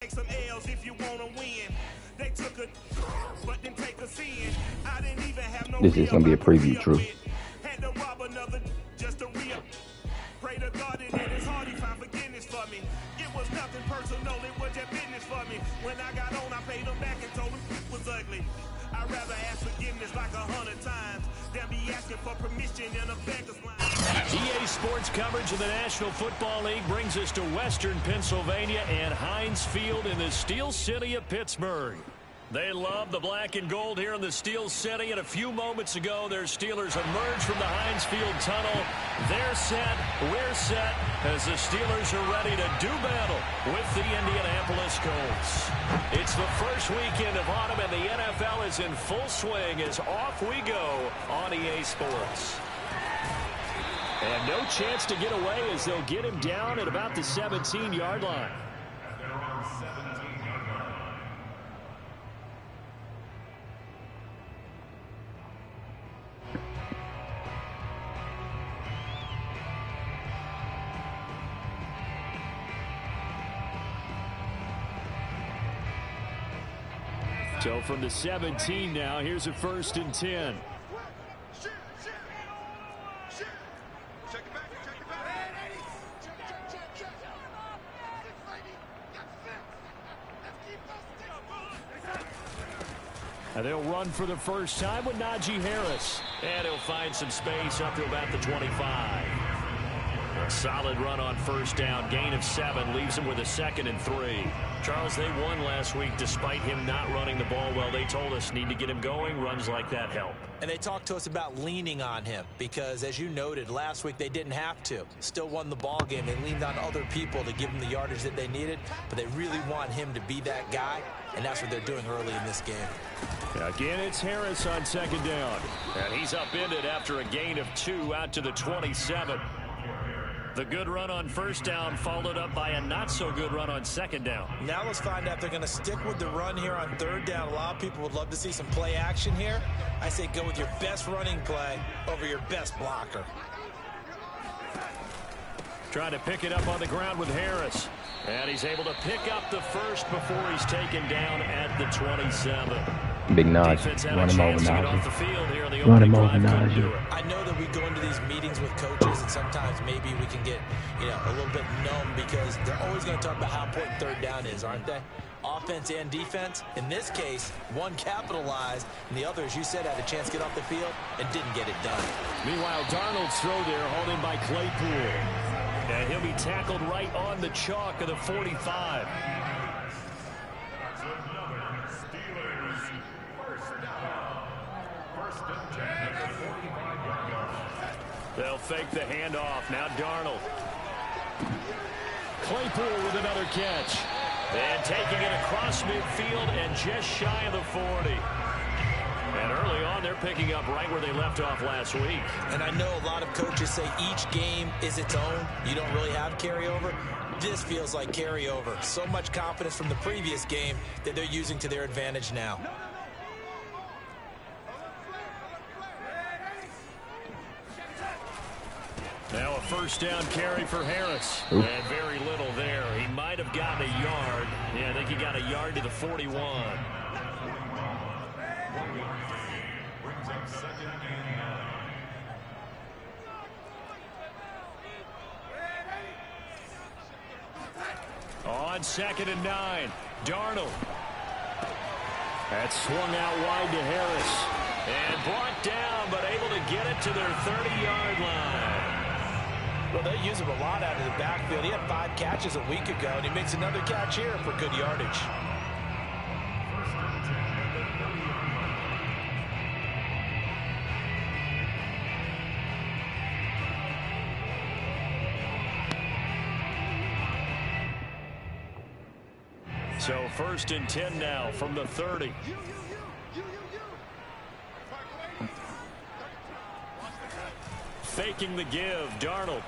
Take some L's if you wanna win. They took a but then take a sin. I didn't even have no. This is gonna be a preview, True. Had to rob another just to re-up. Pray to God and in his heart he found forgiveness for me. It was nothing personal, it was just business for me. When I got on, I paid him back and told him it was ugly. I'd rather ask forgiveness like 100 times than be asking for permission in a beggar's line. EA Sports coverage of the National Football League brings us to Western Pennsylvania and Heinz Field in the Steel City of Pittsburgh. They love the black and gold here in the Steel City, and a few moments ago, their Steelers emerged from the Heinz Field tunnel. They're set, we're set, as the Steelers are ready to do battle with the Indianapolis Colts. It's the first weekend of autumn, and the NFL is in full swing as off we go on EA Sports. And no chance to get away as they'll get him down at about the 17-yard line. So from the 17 now, here's a 1st and 10. And they'll run for the first time with Najee Harris. And he'll find some space up to about the 25. A solid run on 1st down. Gain of 7 leaves him with a 2nd and 3. Charles, they won last week despite him not running the ball well. They told us need to get him going. Runs like that help. And they talked to us about leaning on him because, as you noted, last week they didn't have to. Still won the ball game. They leaned on other people to give them the yardage that they needed, but they really want him to be that guy, and that's what they're doing early in this game. Again, it's Harris on 2nd down. And he's upended after a gain of 2 out to the 27. The good run on 1st down followed up by a not-so-good run on 2nd down. Now let's find out if they're going to stick with the run here on 3rd down. A lot of people would love to see some play action here. I say go with your best running play over your best blocker. Trying to pick it up on the ground with Harris. And he's able to pick up the first before he's taken down at the 27. Big Naj. Run him over, Najee. Run him over, Najee. I know that we go into these meetings with coaches, and sometimes maybe we can get, a little bit numb because they're always going to talk about how important 3rd down is, aren't they? Offense and defense. In this case, one capitalized, and the other, as you said, had a chance to get off the field and didn't get it done. Meanwhile, Darnold's throw there hauled in by Claypool. And he'll be tackled right on the chalk of the 45. They'll fake the handoff. Now Darnold. Claypool with another catch. And taking it across midfield and just shy of the 40. And early on, they're picking up right where they left off last week. And I know a lot of coaches say each game is its own. You don't really have carryover. This feels like carryover. So much confidence from the previous game that they're using to their advantage now. Now a 1st down carry for Harris. Oof. And very little there. He might have gotten a yard. Yeah, I think he got a yard to the 41. On 2nd and 9, Darnold. That's swung out wide to Harris. And brought down, but able to get it to their 30-yard line. Well, they use him a lot out of the backfield. He had 5 catches a week ago, and he makes another catch here for good yardage. So 1st and 10 now from the 30. Faking the give, Darnold.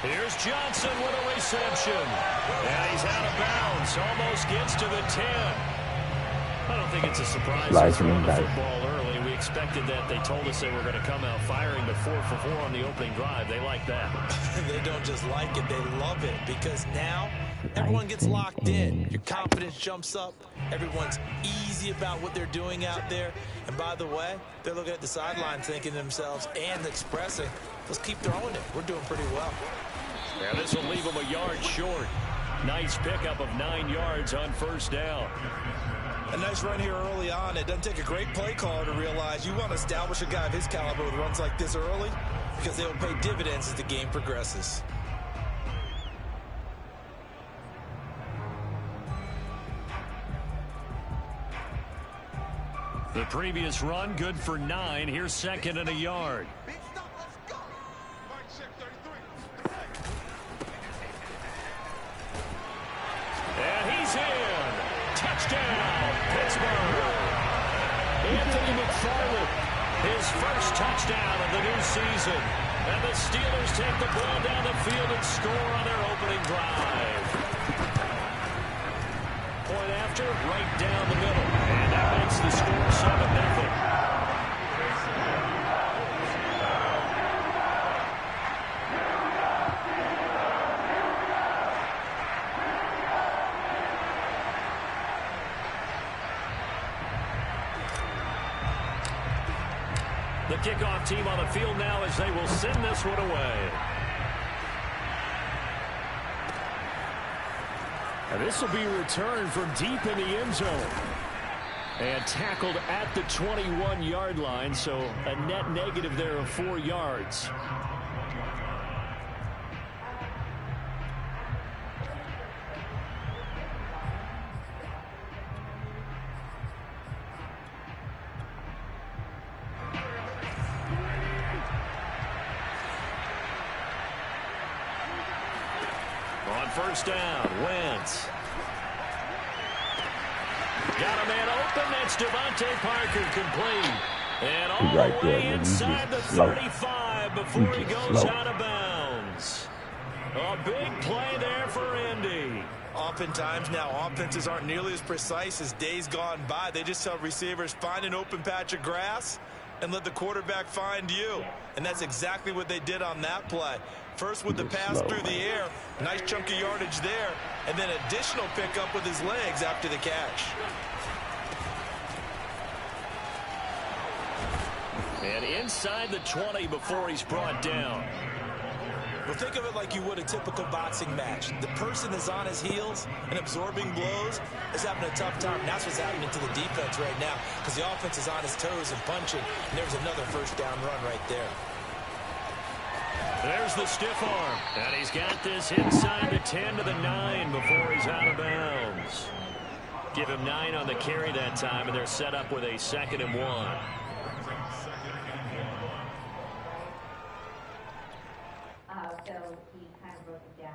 Here's Johnson with a reception. And he's out of bounds. Almost gets to the 10. I don't think it's a surprise to throw the football early. We expected that. They told us they were going to come out firing, but 4 for 4 on the opening drive. They like that. They don't just like it. They love it because now everyone gets locked in. Your confidence jumps up. Everyone's easy about what they're doing out there. And by the way, they're looking at the sideline thinking to themselves and expressing, let's keep throwing it. We're doing pretty well. Yeah, this will leave them a yard short. Nice pickup of 9 yards on first down. A nice run here early on. It doesn't take a great play caller to realize you want to establish a guy of his caliber with runs like this early because they will pay dividends as the game progresses. The previous run, good for 9. Here's second and a yard. And he's in. Touchdown, Pittsburgh. Anthony McFarland, his first touchdown of the new season. And the Steelers take the ball down the field and score on their opening drive. Point after, right down the middle. And that makes the score 7-0. The kickoff team on the field now as they will send this one away. And this will be returned from deep in the end zone. And tackled at the 21-yard line, so a net negative there of 4 yards. On first down, Wentz. Got a man open. That's Devontae Parker complete. And all the way inside the 35 before he goes out of bounds. A big play there for Indy. Oftentimes now, offenses aren't nearly as precise as days gone by. They just tell receivers, find an open patch of grass and let the quarterback find you. And that's exactly what they did on that play. First with the pass through the air, nice chunk of yardage there, and then additional pickup with his legs after the catch. And inside the 20 before he's brought down. Well, think of it like you would a typical boxing match. The person is on his heels and absorbing blows is having a tough time. And that's what's happening to the defense right now because the offense is on his toes and punching. And there's another first down run right there. There's the stiff arm. And he's got this inside the 10 to the 9 before he's out of bounds. Give him 9 on the carry that time, and they're set up with a 2nd and 1. So he kind of broke it down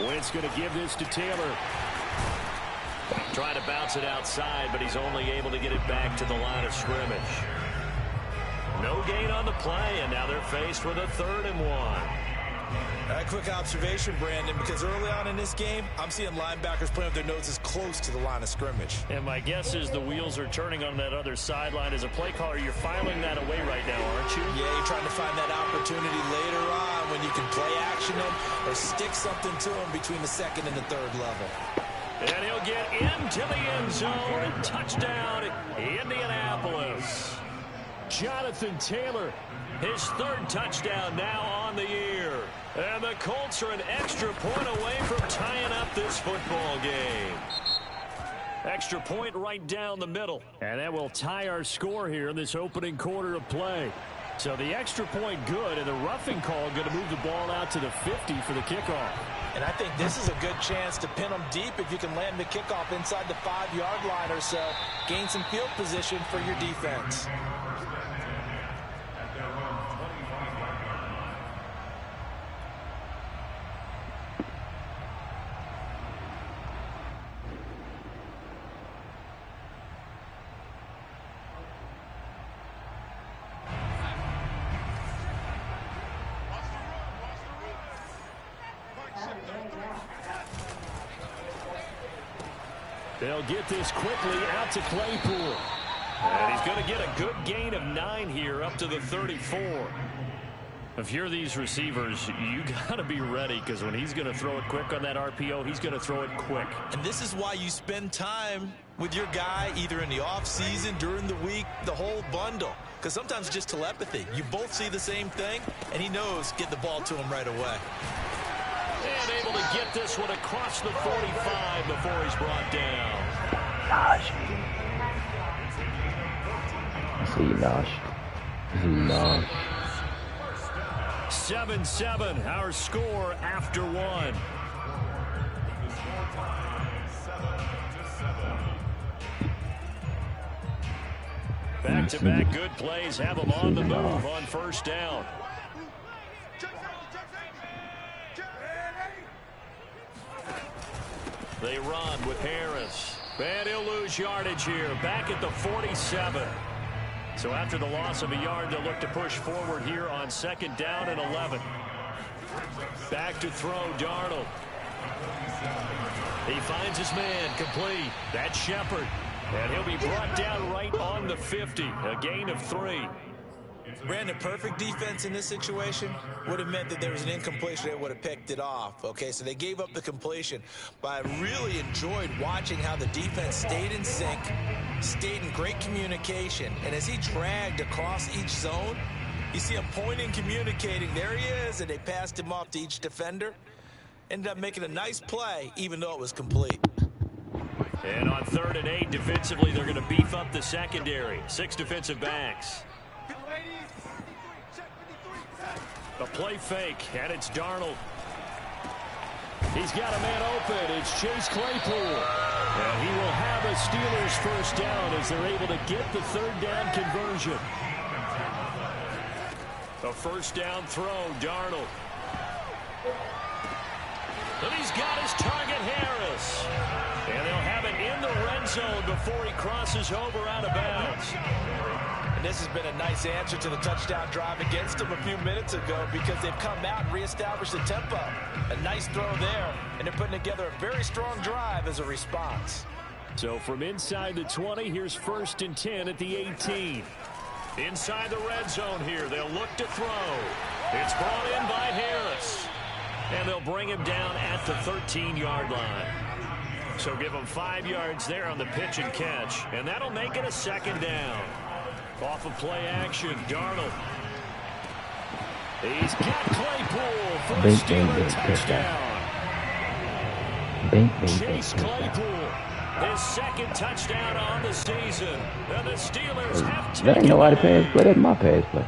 Wentz going to give this to Taylor. Trying to bounce it outside, but he's only able to get it back to the line of scrimmage. No gain on the play, and now they're faced with a 3rd and 1. A quick observation, Brandon, because early on in this game, I'm seeing linebackers playing with their noses close to the line of scrimmage. And my guess is the wheels are turning on that other sideline. As a play caller, you're filing that away right now, aren't you? Yeah, you're trying to find that opportunity later on when you can play action them or stick something to them between the 2nd and the 3rd level. And he'll get into the end zone and touchdown, Indianapolis. Jonathan Taylor, his 3rd touchdown now on the year. And the Colts are an extra point away from tying up this football game. Extra point right down the middle. And that will tie our score here in this opening quarter of play. So the extra point good, and the roughing call going to move the ball out to the 50 for the kickoff. And I think this is a good chance to pin them deep if you can land the kickoff inside the 5-yard line or so. Gain some field position for your defense. They'll get this quickly out to Claypool. And he's going to get a good gain of 9 here up to the 34. If you're these receivers, you got to be ready, because when he's going to throw it quick on that RPO, he's going to throw it quick. And this is why you spend time with your guy either in the offseason, during the week, the whole bundle. Because sometimes it's just telepathy. You both see the same thing, and he knows get the ball to him right away. And able to get this one across the 45 before he's brought down. Najee. See Najee. See Najee. 7-7, our score after 1. Back-to-back good plays have them on the move on first down. They run with Harris. And he'll lose yardage here. Back at the 47. So after the loss of a yard, they'll look to push forward here on 2nd down and 11. Back to throw, Darnold. He finds his man, complete. That's Shepard. And he'll be brought down right on the 50. A gain of 3. Brandon, perfect defense in this situation would have meant that there was an incompletion. They would have picked it off. Okay, so they gave up the completion. But I really enjoyed watching how the defense stayed in sync, stayed in great communication. And as he dragged across each zone, you see him pointing, communicating. There he is, and they passed him off to each defender. Ended up making a nice play, even though it was complete. And on 3rd and 8, defensively, they're going to beef up the secondary. 6 defensive backs. A play fake, and it's Darnold. He's got a man open. It's Chase Claypool. And he will have a Steelers first down as they're able to get the 3rd down conversion. A first down throw, Darnold. And he's got his target, Harris. And they'll have it in the red zone before he crosses over out of bounds. And this has been a nice answer to the touchdown drive against them a few minutes ago, because they've come out and reestablished the tempo. A nice throw there, and they're putting together a very strong drive as a response. So from inside the 20, here's 1st and 10 at the 18. Inside the red zone here, they'll look to throw. It's brought in by Harris. And they'll bring him down at the 13-yard line. So give him 5 yards there on the pitch and catch. And that'll make it a 2nd down. Off of play action, Darnold. He's got Claypool for a Steeler touchdown. Chase Claypool, his 2nd touchdown on the season. And the Steelers have taken. That ain't nobody pass play. That's my pass play.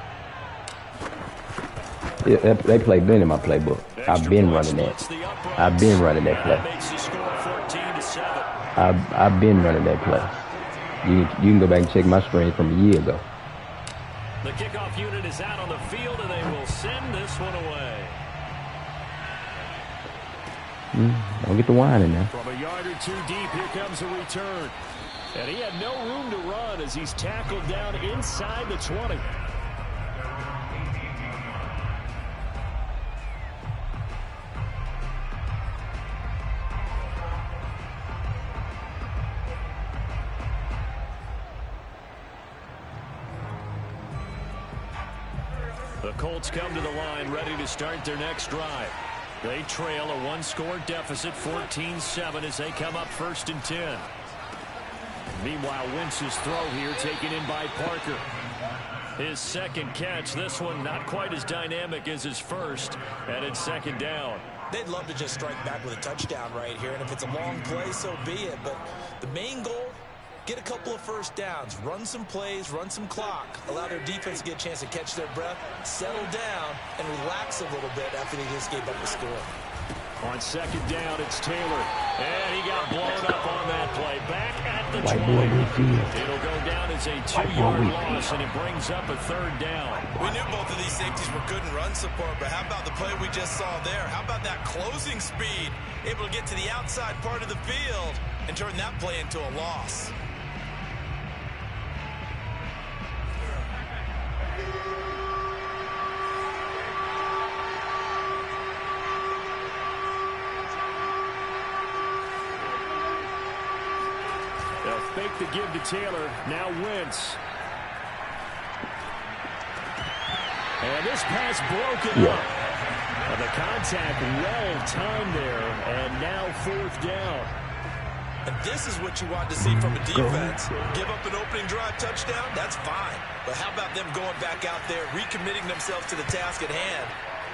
Yeah, they play been in my playbook. I've been running that. I've been running that play. I've been running that play. You can go back and check my screen from a year ago. The kickoff unit is out on the field, and they will send this one away. Don't get the whining now. From a yard or 2 deep, here comes a return. And he had no room to run as he's tackled down inside the 20. The Colts come to the line ready to start their next drive. They trail a 1-score deficit, 14-7, as they come up 1st and 10. Meanwhile, Wentz's throw here taken in by Parker. His 2nd catch, this one not quite as dynamic as his first, and it's 2nd down. They'd love to just strike back with a touchdown right here, and if it's a long play, so be it. But the main goal, get a couple of first downs, run some plays, run some clock, allow their defense to get a chance to catch their breath, settle down, and relax a little bit after they just gave up the score. On 2nd down, it's Taylor. And he got blown up on that play. Back at the 20. It'll go down as a 2-yard loss, and it brings up a 3rd down. We knew both of these safeties were good in run support, but how about the play we just saw there? How about that closing speed? Able to get to the outside part of the field and turn that play into a loss. They'll fake back the give to Taylor. Now Wentz. And this pass broken up. And the contact well timed there. And now 4th down. And this is what you want to see from a defense. Give up an opening drive touchdown, that's fine. But how about them going back out there, recommitting themselves to the task at hand,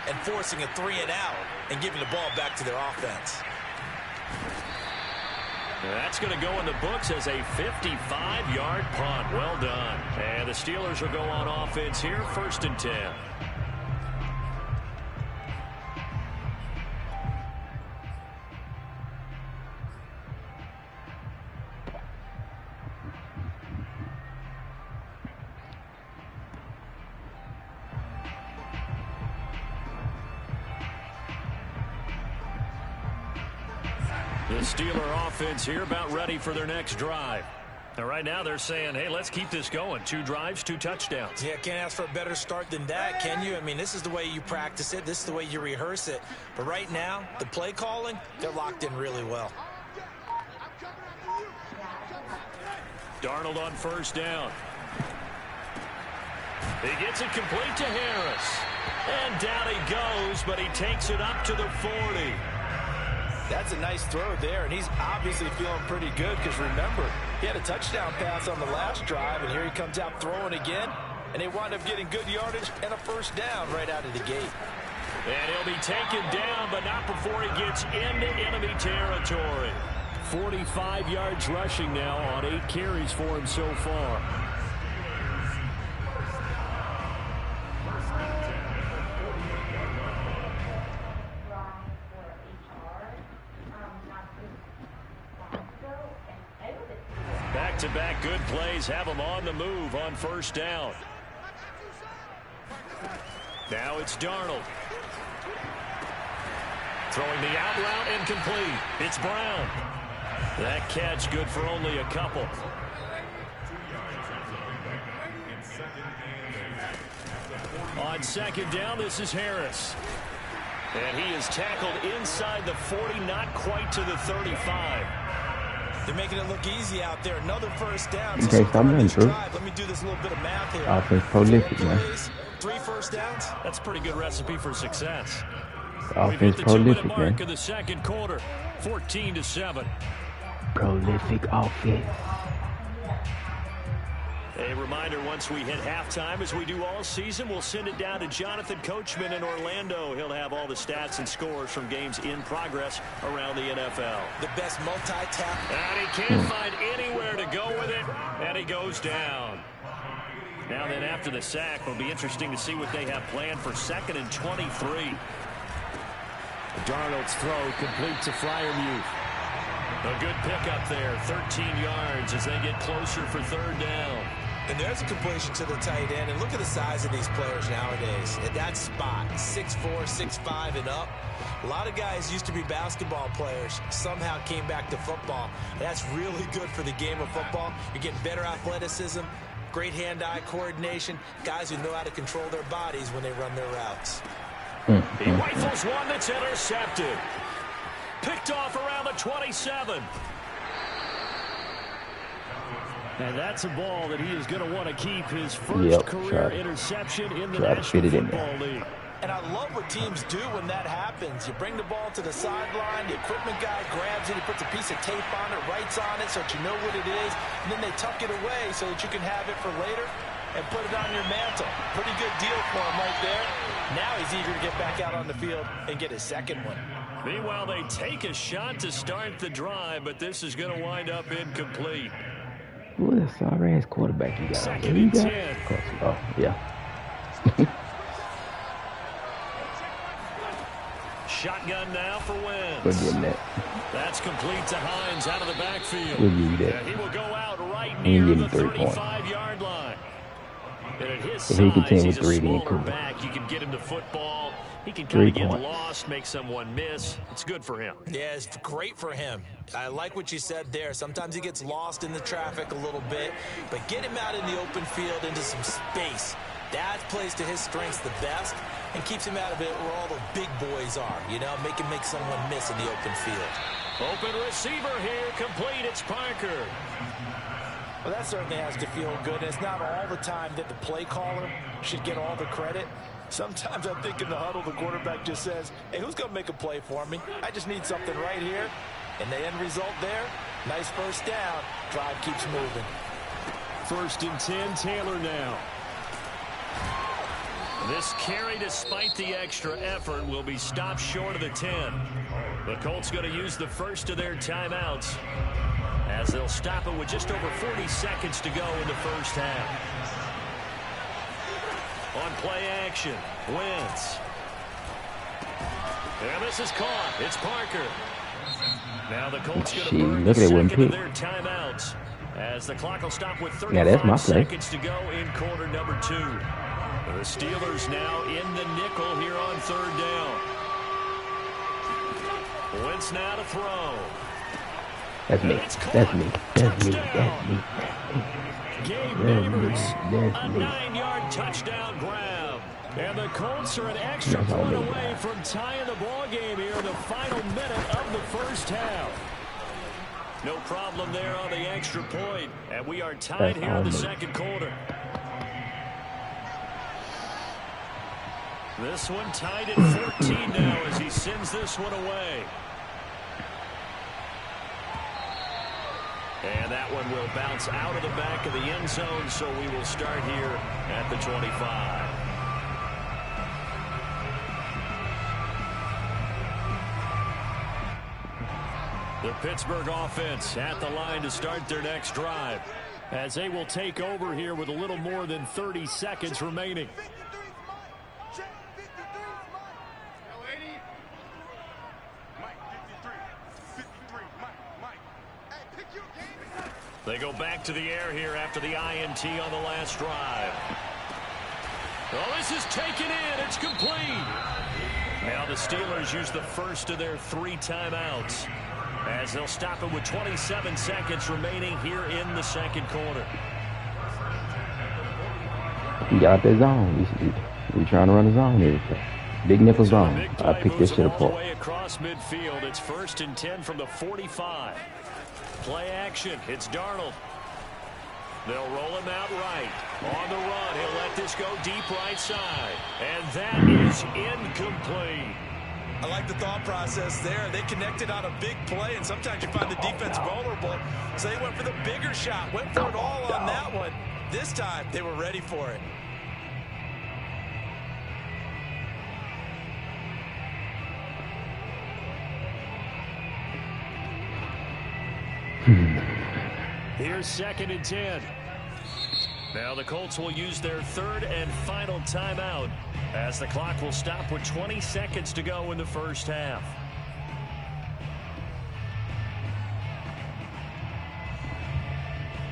and forcing a 3-and-out and giving the ball back to their offense. That's going to go in the books as a 55-yard punt. Well done. And the Steelers will go on offense here, 1st and 10. The Steeler offense here about ready for their next drive. And right now they're saying, hey, let's keep this going. 2 drives, 2 touchdowns. Yeah, can't ask for a better start than that, can you? I mean, this is the way you practice it. This is the way you rehearse it. But right now, the play calling, they're locked in really well. Darnold on 1st down. He gets it complete to Harris. And down he goes, but he takes it up to the 40. That's a nice throw there, and he's obviously feeling pretty good because, remember, he had a touchdown pass on the last drive, and here he comes out throwing again, and they wind up getting good yardage and a 1st down right out of the gate. And he'll be taken down, but not before he gets into enemy territory. 45 yards rushing now on 8 carries for him so far. Back-to-back good plays have him on the move on 1st down. Now it's Darnold. Throwing the out route incomplete. It's Brown. That catch good for only a couple. On 2nd down, this is Harris. And he is tackled inside the 40, not quite to the 35. They're making it look easy out there. Another 1st down. Okay, so I'm running through. Let me do this little bit of math here. Offense prolific, man. 3 1st downs. That's a pretty good recipe for success. Offense We've hit the prolific, 2-minute mark man. of the 2nd quarter. 14-7. Prolific offense. A reminder, once we hit halftime, as we do all season, we'll send it down to Jonathan Coachman in Orlando. He'll have all the stats and scores from games in progress around the NFL. The best multi-tap. And he can't find anywhere to go with it, and he goes down. Now then, after the sack, it'll be interesting to see what they have planned for 2nd and 23. Darnold's throw complete to Freiermuth. A good pickup there, 13 yards as they get closer for 3rd down. And there's a completion to the tight end. And look at the size of these players nowadays. At that spot, 6'4", 6'5", and up. A lot of guys used to be basketball players, somehow came back to football. And that's really good for the game of football. You're getting better athleticism, great hand-eye coordination, guys who know how to control their bodies when they run their routes. He rifles one that's intercepted. Picked off around the 27. And that's a ball that he is going to want to keep, his first career interception in the National Football League. And I love what teams do when that happens. You bring the ball to the sideline, the equipment guy grabs it, he puts a piece of tape on it, writes on it so that you know what it is, and then they tuck it away so that you can have it for later and put it on your mantle. Pretty good deal for him right there. Now he's eager to get back out on the field and get his 2nd one. Meanwhile, they take a shot to start the drive, but this is going to wind up incomplete. What a sorry-ass quarterback you got. 2nd and 10. Oh, yeah. Shotgun now for Wentz. Good getting that. That's complete to Hines out of the backfield. We'll give you that. And he will go out right near the 35-yard line. And at his size, he's a smaller back. You can get him to football. He can kind of get lost, make someone miss. It's good for him. Yeah, it's great for him. I like what you said there. Sometimes he gets lost in the traffic a little bit, but get him out in the open field into some space. That plays to his strengths the best and keeps him out of it where all the big boys are, you know, make him make someone miss in the open field. Open receiver here, complete. It's Parker. Well, that certainly has to feel good. And it's not all the time that the play caller should get all the credit. Sometimes I think in the huddle, the quarterback just says, hey, who's going to make a play for me? I just need something right here. And the end result there, nice first down. Drive keeps moving. 1st and 10, Taylor now. This carry, despite the extra effort, will be stopped short of the 10. The Colts going to use the first of their timeouts as they'll stop it with just over 40 seconds to go in the first half. On play action, Wentz. And this is caught. It's Parker. Now the Colts going to burn the second of their timeouts as the clock will stop with 35 seconds to go in quarter number 2. The Steelers now in the nickel here on 3rd down. Wentz now to throw. That's me. That's me. That's me. That's me. Gabe Neighbors, a 9-yard touchdown grab. And the Colts are an extra point away from tying the ball game here in the final minute of the first half. No problem there on the extra point. And we are tied here in the second quarter. This one tied at 14 now as he sends this one away. And that one will bounce out of the back of the end zone, so we will start here at the 25. The Pittsburgh offense at the line to start their next drive, as they will take over here with a little more than 30 seconds remaining. They go back to the air here after the INT on the last drive. Oh, this is taken in. It's complete. Now the Steelers use the first of their 3 timeouts as they'll stop it with 27 seconds remaining here in the second quarter. We got that zone. We trying to run a zone here. Big nickel zone. I picked this shit apart. Across midfield, it's 1st and 10 from the 45. Play action. It's Darnold. They'll roll him out right. On the run, he'll let this go deep right side. And that is incomplete. I like the thought process there. They connected on a big play, and sometimes you find the defense vulnerable. So they went for the bigger shot, went for it all on that one. This time, they were ready for it. Here's 2nd and 10. Now the Colts will use their 3rd and final timeout as the clock will stop with 20 seconds to go in the first half.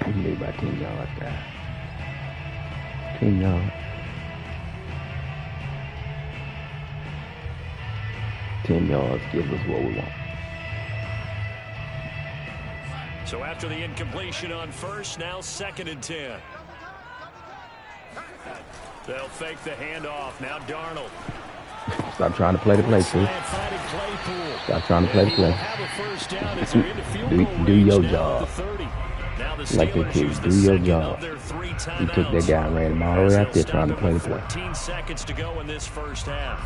You need about 10 yards, guys. 10 yards. 10 yards gives us what we want. So after the incompletion on first, now 2nd and 10. They'll fake the handoff. Now Darnold. Stop trying to play the play, too. Stop trying to play the play. Do your job. Like they did. Do your job. He took that guy and ran him all the way out there trying to play the play. 14 seconds to go in this first half.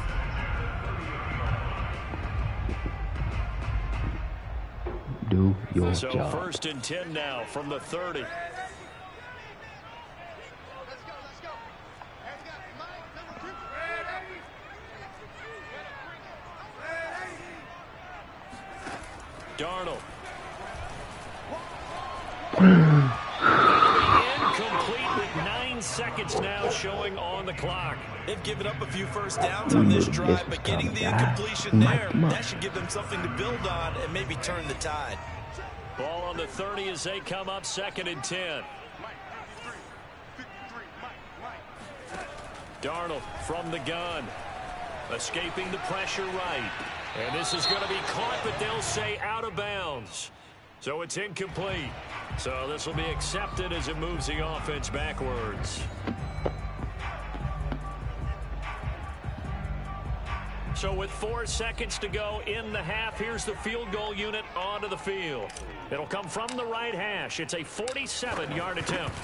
Do your so job. 1st and 10 now from the 30. Darnold. Incomplete with 9 seconds now showing on the clock. They've given up a few first downs on this drive, but getting the incompletion there, that should give them something to build on and maybe turn the tide. Ball on the 30 as they come up 2nd and 10. Darnold from the gun. Escaping the pressure right. And this is going to be caught, but they'll say out of bounds. So it's incomplete. So this will be accepted as it moves the offense backwards. So with 4 seconds to go in the half, here's the field goal unit onto the field. It'll come from the right hash. It's a 47-yard attempt.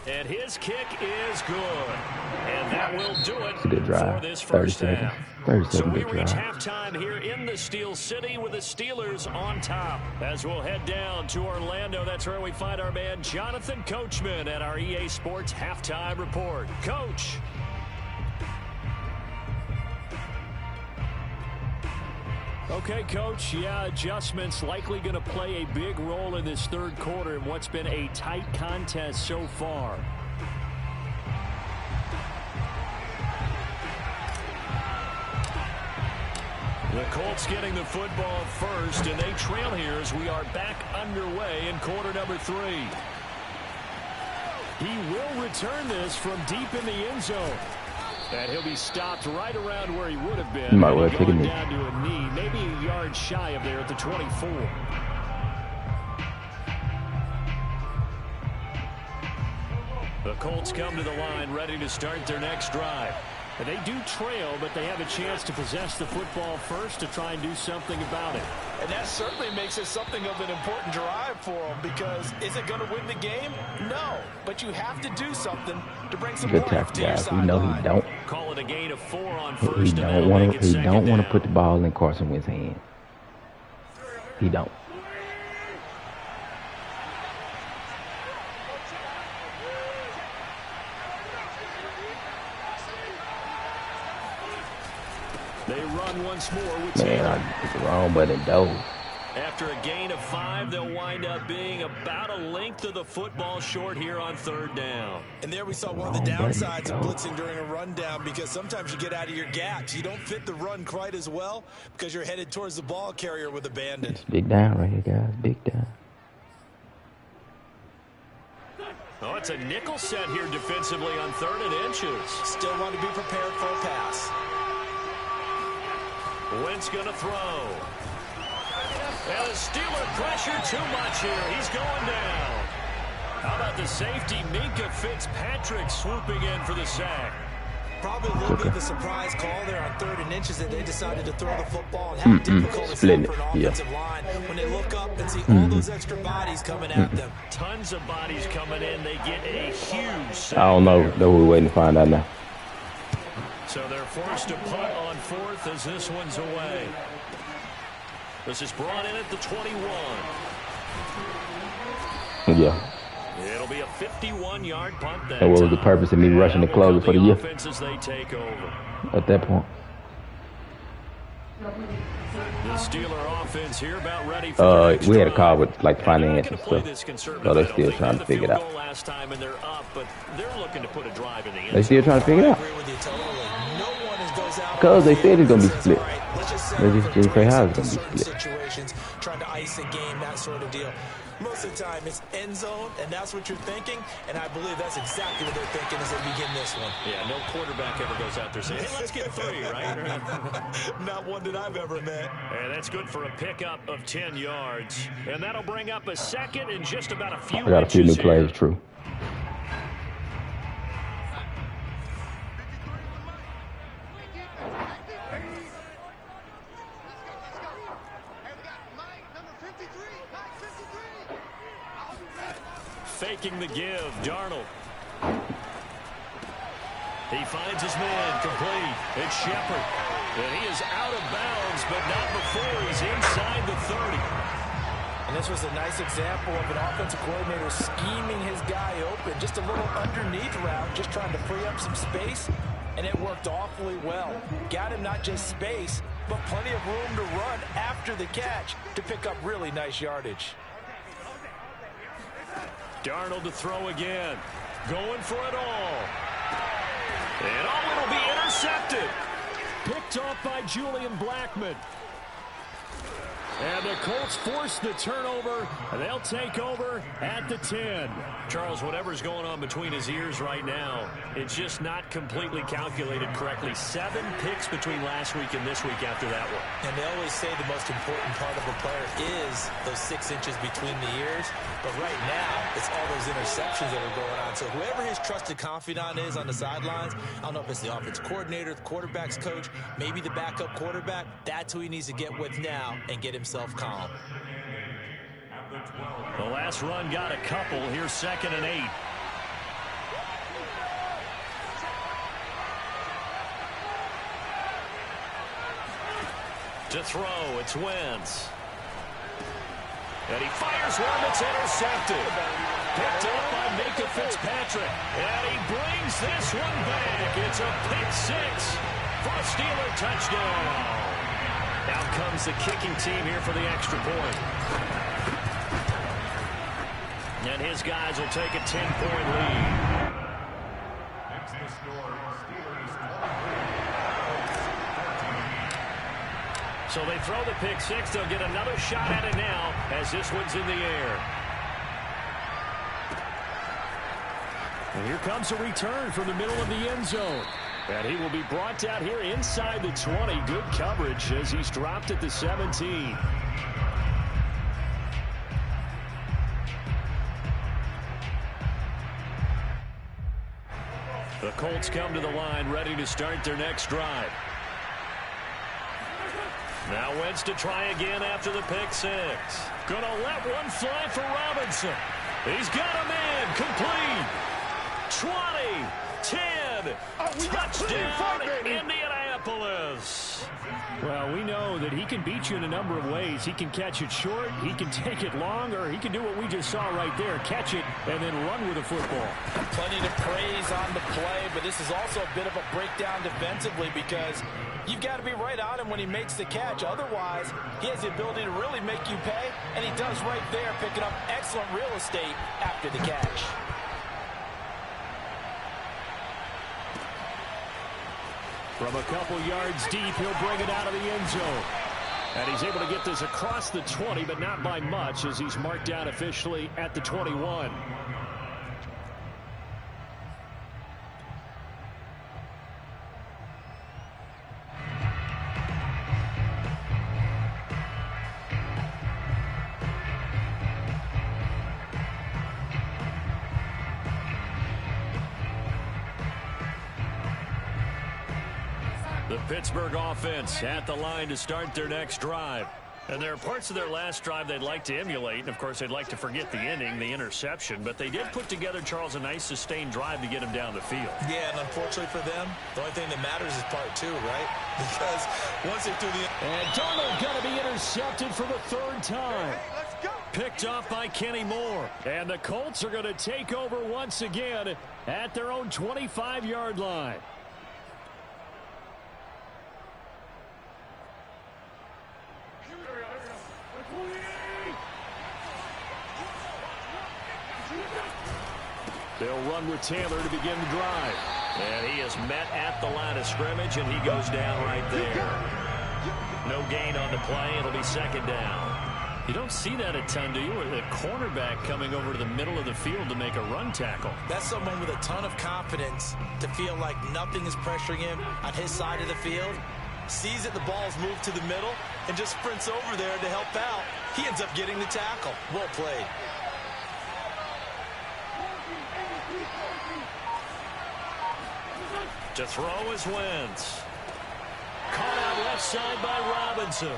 And his kick is good. And that will do it for this first half. So we reach halftime here in the Steel City with the Steelers on top. As we'll head down to Orlando, that's where we find our man Jonathan Coachman at our EA Sports Halftime Report. Coach. Okay, Coach, yeah, adjustments likely going to play a big role in this third quarter in what's been a tight contest so far. The Colts getting the football first, and they trail here as we are back underway in quarter number 3. He will return this from deep in the end zone. And he'll be stopped right around where he would have been. Going down to a knee, maybe a yard shy of there at the 24. The Colts come to the line ready to start their next drive. And they do trail, but they have a chance to possess the football first to try and do something about it. And that certainly makes it something of an important drive for them, because is it going to win the game? No, but you have to do something to bring some life to your sideline. We know he don't. Call it a gain of 4 on first. He don't want to put the ball in Carson Wentz's hand. He don't. They run once more with it's wrong, but it does. After a gain of 5, they'll wind up being about a length of the football short here on third down. And there we saw one of the downsides of blitzing during a rundown, because sometimes you get out of your gaps. You don't fit the run quite as well because you're headed towards the ball carrier with abandon. It's big down right here, guys. Big down. Oh, it's a nickel set here defensively on 3rd and inches. Still want to be prepared for a pass. Wentz going to throw. And the Steeler pressure too much here. He's going down. How about the safety, Minkah Fitzpatrick, swooping in for the sack. Probably a little bit of a surprise call there on 3rd and inches that they decided to throw the football and have difficulty for an offensive line when they look up and see all those extra bodies coming at them. Tons of bodies coming in. They get a huge sack. I don't know. Though we're waiting to find out now. So they're forced to punt on 4th as this one's away. This is brought in at the 21. Yeah. It'll be a 51-yard punt that So what was the purpose of me rushing to close it for the year? As they take over. At that point. The Steeler offense here about ready for we had a call with like finance and stuff. So they're still trying to figure it out. Last time and they're up, but they're looking to put a drive in the end. They still trying to figure it out. Because they said it's gonna be split. They just say how it's gonna be split. Situations, trying to ice a game, that sort of deal. Most of the time, it's end zone, and that's what you're thinking. And I believe that's exactly what they're thinking as they begin this one. Yeah, no quarterback ever goes out there saying, hey, let's get 3, right? Not one that I've ever met. And that's good for a pickup of 10 yards. And that'll bring up a second in just about a few inches. I got a few new plays, true. Faking the give, Darnold. He finds his man, complete. It's Shepard. And he is out of bounds, but not before he's inside the 30. And this was a nice example of an offensive coordinator scheming his guy open. Just a little underneath route, just trying to free up some space. And it worked awfully well. Got him not just space, but plenty of room to run after the catch to pick up really nice yardage. Darnold to throw again. Going for it all. And it'll be intercepted. Picked off by Julian Blackmon. And the Colts force the turnover, and they'll take over at the 10. Charles, whatever's going on between his ears right now, it's just not completely calculated correctly. 7 picks between last week and this week after that one. And they always say the most important part of a player is those 6 inches between the ears. But right now, it's all those interceptions that are going on. So whoever his trusted confidant is on the sidelines, I don't know if it's the offense coordinator, the quarterback's coach, maybe the backup quarterback, that's who he needs to get with now and get himself calm. The last run got a couple. Here's 2nd and 8. To throw, it's Wentz. And he fires one that's intercepted. Picked up by Minkah Fitzpatrick. And he brings this one back. It's a pick 6 for a Steeler touchdown. Out comes the kicking team here for the extra point. And his guys will take a 10-point lead. So they throw the pick 6. They'll get another shot at it now as this one's in the air. And here comes a return from the middle of the end zone. And he will be brought down here inside the 20. Good coverage as he's dropped at the 17. The Colts come to the line, ready to start their next drive. Now Wentz to try again after the pick 6. Gonna let one fly for Robinson. He's got a man, complete. 20, 10, touchdown, Indianapolis. Well, we know that he can beat you in a number of ways. He can catch it short, he can take it long, or he can do what we just saw right there, catch it and then run with the football. Plenty to praise on the play, but this is also a bit of a breakdown defensively because you've got to be right on him when he makes the catch. Otherwise, he has the ability to really make you pay, and he does right there, picking up excellent real estate after the catch. From a couple yards deep, he'll bring it out of the end zone. And he's able to get this across the 20, but not by much as he's marked down officially at the 21. The Pittsburgh offense at the line to start their next drive. And there are parts of their last drive they'd like to emulate. And, of course, they'd like to forget the ending, the interception. But they did put together, Charles, a nice sustained drive to get him down the field. Yeah, and unfortunately for them, the only thing that matters is part 2, right? Because once they threw the... And Darnold going to be intercepted for the 3rd time. Hey, let's go. Picked off by Kenny Moore. And the Colts are going to take over once again at their own 25-yard line. They'll run with Taylor to begin the drive. And he is met at the line of scrimmage, and he goes down right there. No gain on the play. It'll be 2nd down. You don't see that a ton, do you? Or the cornerback coming over to the middle of the field to make a run tackle. That's someone with a ton of confidence to feel like nothing is pressuring him on his side of the field. Sees that the ball's moved to the middle and just sprints over there to help out. He ends up getting the tackle. Well played. To throw is Wentz. Caught out left side by Robinson.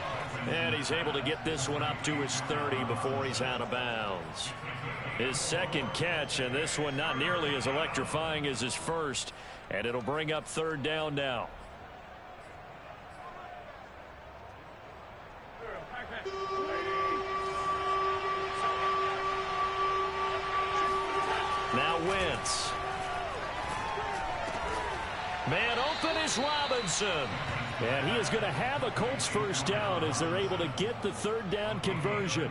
And he's able to get this one up to his 30 before he's out of bounds. His 2nd catch, and this one not nearly as electrifying as his first. And it'll bring up 3rd down now. Now Wentz. Man open is Robinson. And he is going to have a Colts 1st down as they're able to get the 3rd down conversion.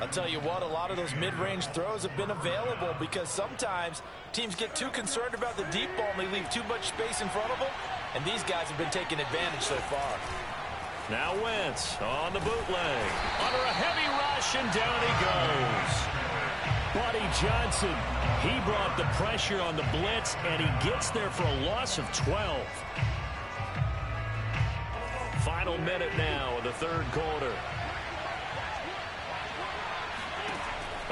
I'll tell you what, a lot of those mid-range throws have been available because sometimes teams get too concerned about the deep ball and they leave too much space in front of them. And these guys have been taking advantage so far. Now Wentz on the bootleg. Under a heavy rush, and down he goes. Buddy Johnson, he brought the pressure on the blitz, and he gets there for a loss of 12. Final minute now of the third quarter.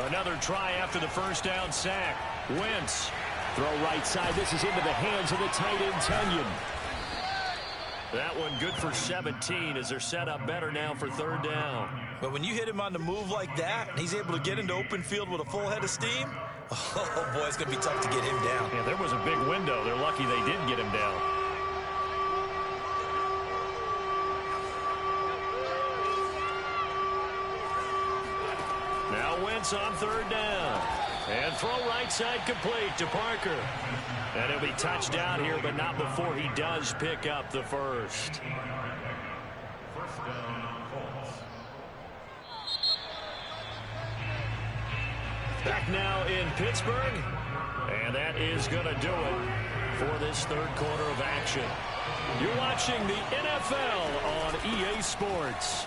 Another try after the first down sack. Wentz. Throw right side. This is into the hands of the tight end, Tonyan. That one good for 17 as they're set up better now for third down. But when you hit him on the move like that, and he's able to get into open field with a full head of steam, oh, boy, it's going to be tough to get him down. Yeah, there was a big window. They're lucky they did get him down. Now Wentz on third down. And throw right side complete to Parker. And he'll be touchdown here, but not before he does pick up the first. Back now in Pittsburgh. And that is going to do it for this third quarter of action. You're watching the NFL on EA Sports.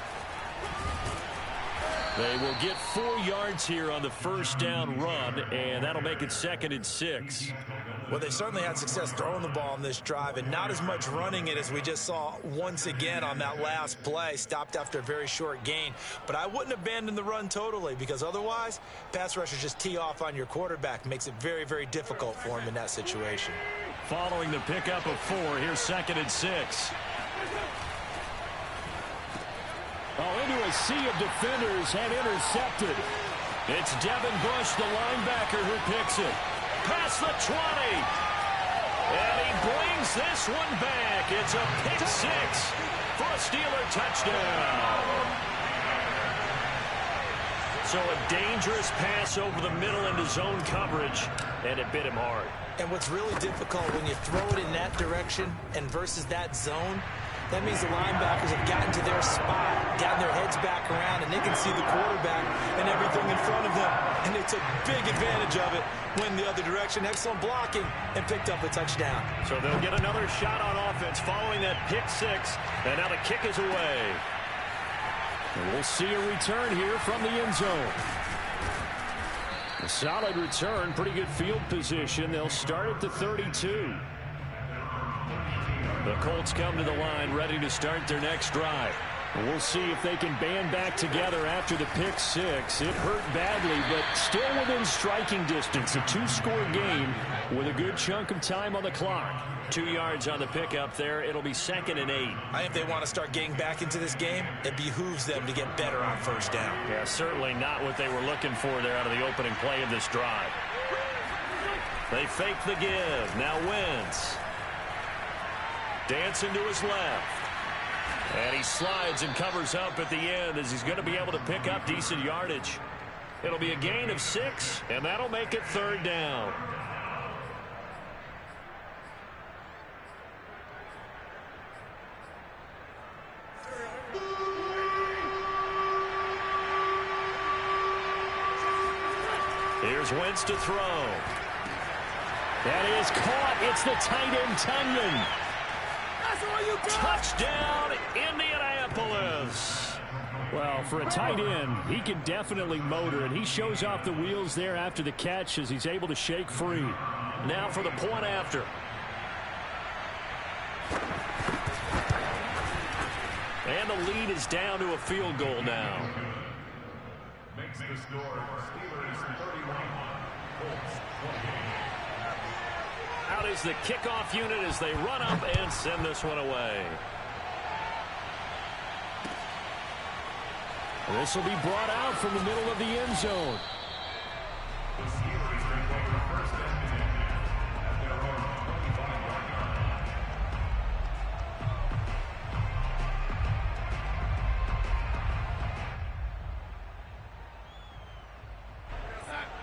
They will get 4 yards here on the first down run, and that'll make it 2nd and 6. Well, they certainly had success throwing the ball on this drive, and not as much running it as we just saw once again on that last play. Stopped after a very short gain. But I wouldn't abandon the run totally, because otherwise, pass rushers just tee off on your quarterback. Makes it very, very difficult for him in that situation. Following the pickup of 4, here's 2nd and 6. Oh, into a sea of defenders and intercepted. It's Devin Bush, the linebacker, who picks it. Past the 20. And he brings this one back. It's a pick 6 for a Steeler touchdown. So a dangerous pass over the middle into zone coverage, and it bit him hard. And what's really difficult when you throw it in that direction and versus that zone, that means the linebackers have gotten to their spot, gotten their heads back around, and they can see the quarterback and everything in front of them. And they took big advantage of it, went the other direction, excellent blocking, and picked up a touchdown. So they'll get another shot on offense following that pick 6, and now the kick is away. And we'll see a return here from the end zone. A solid return, pretty good field position. They'll start at the 32. The Colts come to the line ready to start their next drive. We'll see if they can band back together after the pick 6. It hurt badly, but still within striking distance. A 2-score game with a good chunk of time on the clock. 2 yards on the pickup there. It'll be 2nd and 8. I think if they want to start getting back into this game, it behooves them to get better on first down. Yeah, certainly not what they were looking for there out of the opening play of this drive. They fake the give. Now Wentz. Dancing to his left. And he slides and covers up at the end as he's going to be able to pick up decent yardage. It'll be a gain of 6, and that'll make it third down. Here's Wentz to throw. That is caught. It's the tight end, Tonyan. Touchdown, Indianapolis. Well, for a tight end, he can definitely motor, and he shows off the wheels there after the catch as he's able to shake free. Now for the point after. And the lead is down to a field goal now. Makes the score Steelers 31, Colts 28. Out is the kickoff unit as they run up and send this one away. This will be brought out from the middle of the end zone. The Steelers recover the first down at their own 25-yard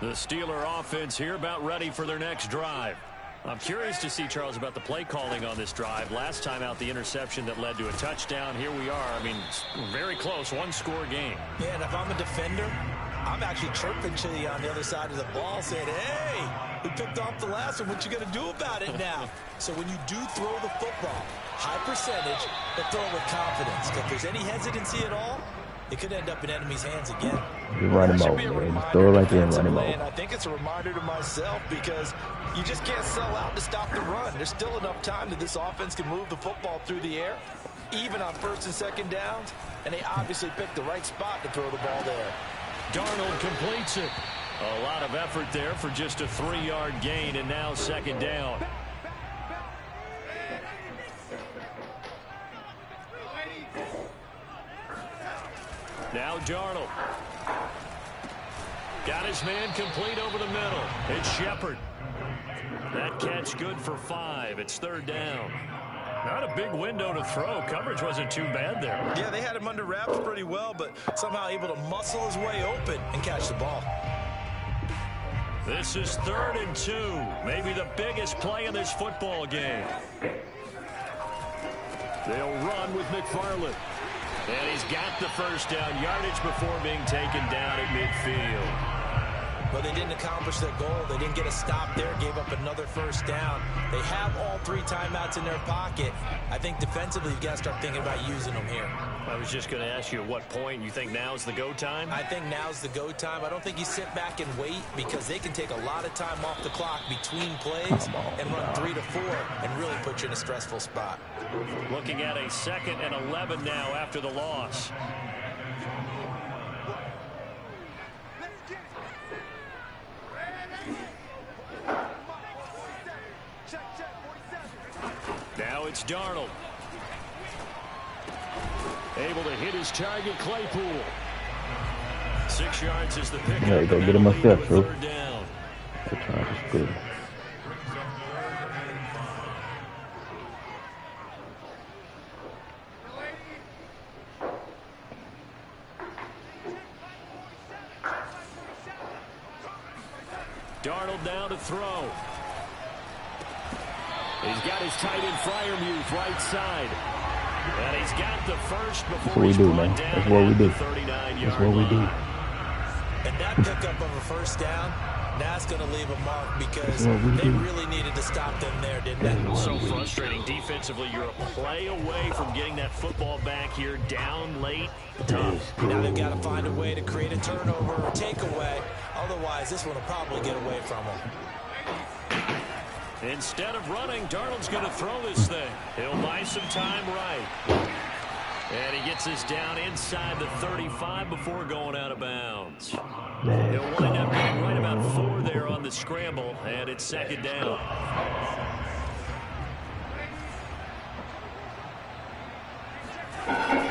line. The Steeler offense here about ready for their next drive. I'm curious to see, Charles, about the play calling on this drive. Last time out, the interception that led to a touchdown. Here we are. I mean, very close, 1-score game. Yeah, and if I'm a defender, I'm actually chirping to you on the other side of the ball saying, hey, we picked off the last one. What you going to do about it now? So when you do throw the football, high percentage, but throw it with confidence. If there's any hesitancy at all, it could end up in enemy's hands again. You run him over, man. Just throw it right there and run him over. I think it's a reminder to myself because you just can't sell out to stop the run. There's still enough time that this offense can move the football through the air, even on first and second downs, and they obviously picked the right spot to throw the ball there. Darnold completes it. A lot of effort there for just a 3-yard gain, and now second down. Now Darnold. Got his man complete over the middle. It's Shepard. That catch good for 5. It's third down. Not a big window to throw. Coverage wasn't too bad there. Yeah, they had him under wraps pretty well, but somehow able to muscle his way open and catch the ball. This is 3rd and 2. Maybe the biggest play in this football game. They'll run with McFarland. And he's got the first down yardage before being taken down at midfield. But they didn't accomplish their goal. They didn't get a stop there, gave up another first down. They have all 3 timeouts in their pocket. I think defensively you've got to start thinking about using them here. I was just going to ask you at what point you think now's the go time? I think now's the go time. I don't think you sit back and wait because they can take a lot of time off the clock between plays and run 3 to 4 and really put you in a stressful spot. Looking at a 2nd and 11 now after the loss. Now it's Darnold. Able to hit his target, Claypool. 6 yards is the pick. There you go, get him a step, bro. Third down. That's good. Darnold now to throw. He's got his tight end Freiermuth right side. And he's got the first before he's brought down. That's what we do. That's what we do. And that pickup of a first down, that's going to leave a mark because they really needed to stop them there, didn't they? So frustrating defensively. You're a play away from getting that football back here, down late. Tough. Now they've got to find a way to create a turnover or takeaway. Otherwise, this one will probably get away from them. Instead of running, Darnold's going to throw this thing. He'll buy some time right. And he gets this down inside the 35 before going out of bounds. He'll wind up being right about 4 there on the scramble, and it's second down.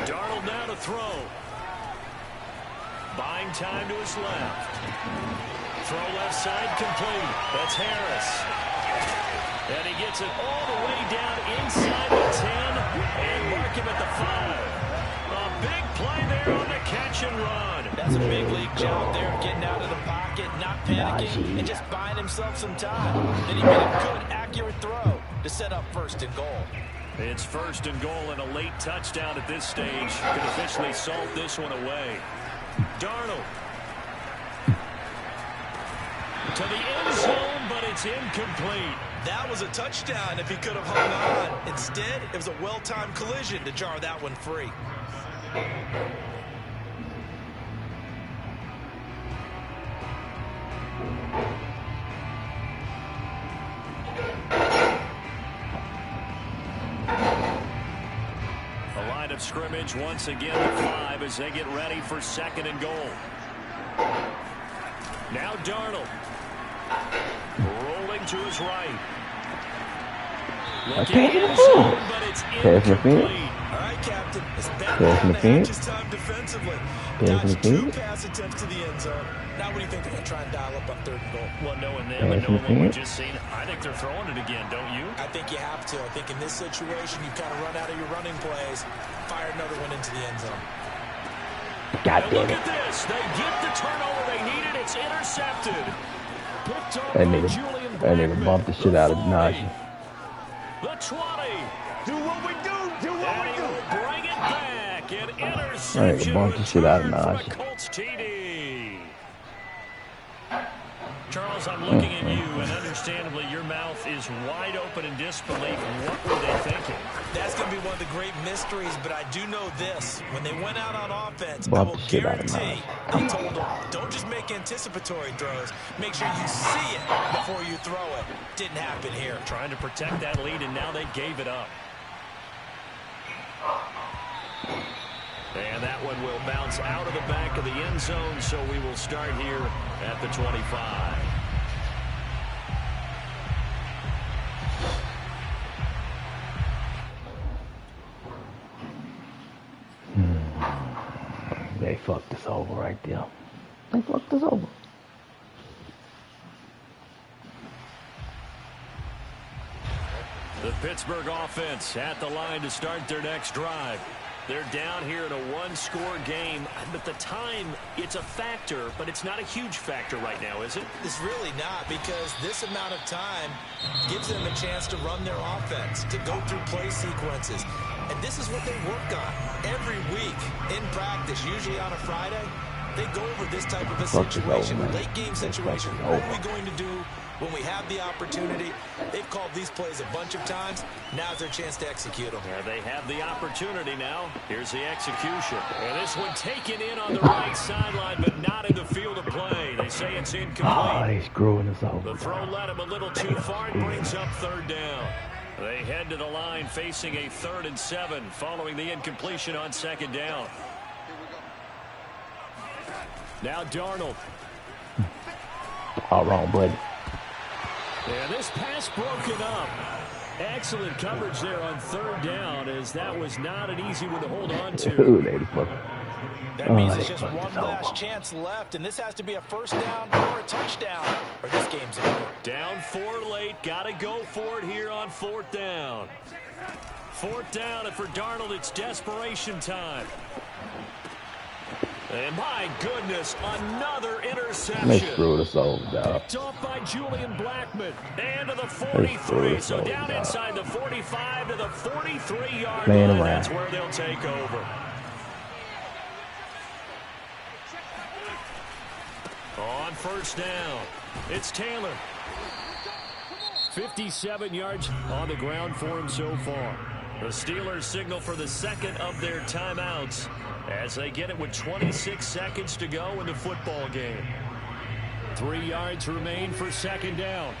Darnold now to throw. Buying time to his left. Throw left side complete. That's Harris. And he gets it all the way down inside the 10 and mark him at the 5. A big play there on the catch and run. That's a big league job there, getting out of the pocket, not panicking, and just buying himself some time. Then he made a good, accurate throw to set up 1st and goal. It's 1st and goal and a late touchdown at this stage. Could officially salt this one away. Darnold. To the end zone, but it's incomplete. That was a touchdown if he could have hung on. Instead, it was a well-timed collision to jar that one free. A line of scrimmage once again at 5 as they get ready for 2nd and goal. Now Darnold. Rolling to his right. Looking in zone, but it's incomplete. All right, Captain. It's back down to Hatch's time defensively. Dodged 2 pass attempts to the end zone. Now what do you think they're going to try and dial up on 3rd and goal? Well, knowing them and knowing what we've just seen, I think they're throwing it again, don't you? I think you have to. I think in this situation, you kind of run out of your running plays, fire another one into the end zone. God damn it. Look at this. They get the turnover they needed. It's intercepted. That nigga bumped the shit out of Najee. The 20. Do what we do. Do what we do. Bring it back. An interception. Bumped the shit out of Najee. Colts TD. Charles, I'm looking at you, and understandably your mouth is wide open in disbelief. What were they thinking? That's going to be one of the great mysteries, but I do know this. When they went out on offense, I will guarantee they told them, don't just make anticipatory throws. Make sure you see it before you throw it. Didn't happen here. Trying to protect that lead, and now they gave it up. And that one will bounce out of the back of the end zone, so we will start here at the 25. They fucked us over right there. They fucked us over. The Pittsburgh offense at the line to start their next drive. They're down here in a one-score game. But the time, it's a factor, but it's not a huge factor right now, is it? It's really not, because this amount of time gives them a chance to run their offense, to go through play sequences. And this is what they work on every week in practice, usually on a Friday. They go over this type of a situation, late-game situation. What are we going to do when we have the opportunity? They've called these plays a bunch of times. Now's their chance to execute them. Yeah, they have the opportunity now. Here's the execution. And this one taken in on the right sideline, but not in the field of play. They say it's incomplete. Oh, he's screwing us over. The throw led him a little too far and brings up third down. They head to the line facing a 3rd and 7 following the incompletion on 2nd down. Now Darnold. All wrong, buddy. And this pass broken up. Excellent coverage there on 3rd down, as that was not an easy one to hold on to. That means it's just one last chance left, and this has to be a 1st down or a touchdown, or this game's over. Down 4 late. Got to go for it here on 4th down. 4th down, and for Darnold, it's desperation time. And my goodness, another interception. They screwed us over, dog. Picked off by Julian Blackmon. And to the 43. So down inside the 45 to the 43-yard line. That's where they'll take over. On 1st down, it's Taylor. 57 yards on the ground for him so far. The Steelers signal for the 2nd of their timeouts as they get it with 26 seconds to go in the football game. 3 yards remain for 2nd down.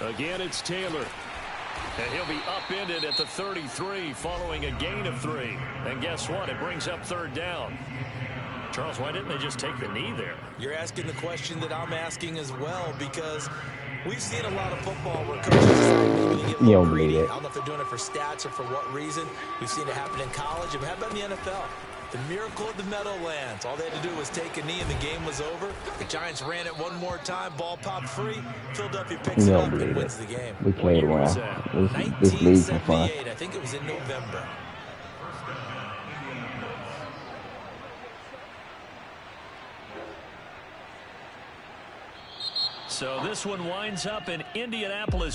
Again, it's Taylor. And he'll be upended at the 33 following a gain of 3. And guess what? It brings up 3rd down. Charles, why didn't they just take the knee there? You're asking the question that I'm asking as well, because we've seen a lot of football where coaches decide maybe to get a little greedy. I don't know if they're doing it for stats or for what reason. We've seen it happen in college, and how about in the NFL? The miracle of the Meadowlands. All they had to do was take a knee, and the game was over. The Giants ran it one more time. Ball popped free. Philadelphia picks it up and wins the game. We played around. This league's fun. 1978. I think it was in November. So this one winds up in Indianapolis.